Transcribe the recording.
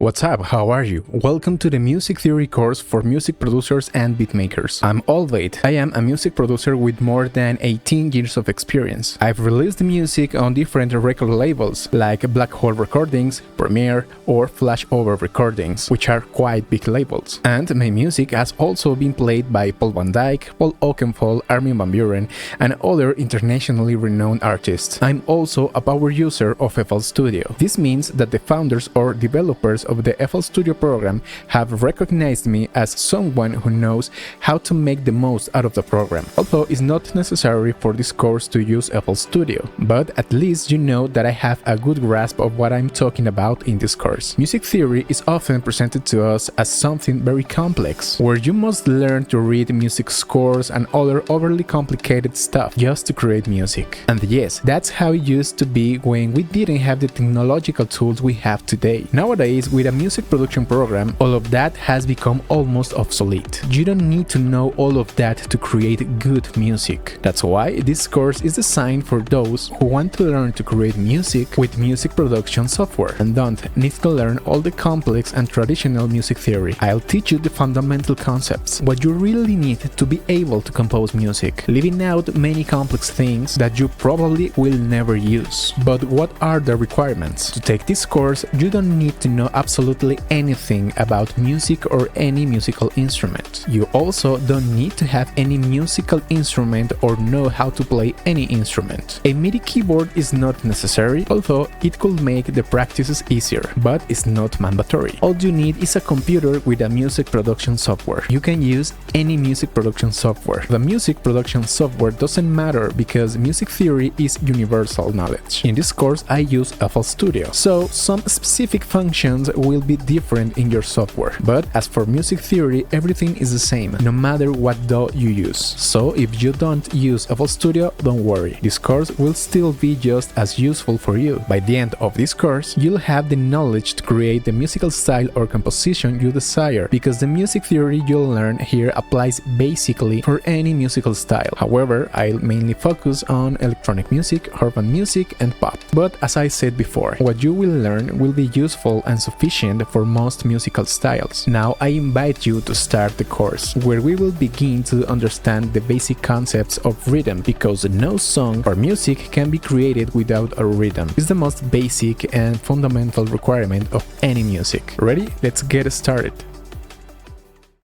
What's up, how are you? Welcome to the music theory course for music producers and beatmakers. I'm Olbaid. I am a music producer with more than 18 years of experience. I've released music on different record labels like Black Hole Recordings, Premiere, or Flashover Recordings, which are quite big labels. And my music has also been played by Paul Van Dyk, Paul Oakenfold, Armin van Buuren, and other internationally renowned artists. I'm also a power user of FL Studio. This means that the founders or developers of the FL Studio program have recognized me as someone who knows how to make the most out of the program. Although it's not necessary for this course to use FL Studio, but at least you know that I have a good grasp of what I'm talking about in this course. Music theory is often presented to us as something very complex, where you must learn to read music scores and other overly complicated stuff just to create music. And yes, that's how it used to be when we didn't have the technological tools we have today. Nowadays, with a music production program, all of that has become almost obsolete. You don't need to know all of that to create good music. That's why this course is designed for those who want to learn to create music with music production software and don't need to learn all the complex and traditional music theory. I'll teach you the fundamental concepts, what you really need to be able to compose music, leaving out many complex things that you probably will never use. But what are the requirements? To take this course, you don't need to know absolutely anything about music or any musical instrument. You also don't need to have any musical instrument or know how to play any instrument. A MIDI keyboard is not necessary, although it could make the practices easier, but it's not mandatory. All you need is a computer with a music production software. You can use any music production software. The music production software doesn't matter because music theory is universal knowledge. In this course, I use FL Studio, so some specific functions will be different in your software. But as for music theory, everything is the same, no matter what DAW you use. So if you don't use FL Studio, don't worry. This course will still be just as useful for you. By the end of this course, you'll have the knowledge to create the musical style or composition you desire, because the music theory you'll learn here applies basically for any musical style. However, I'll mainly focus on electronic music, urban music, and pop. But as I said before, what you will learn will be useful and sufficient for most musical styles. Now I invite you to start the course, where we will begin to understand the basic concepts of rhythm, because no song or music can be created without a rhythm. It's the most basic and fundamental requirement of any music. Ready? Let's get started.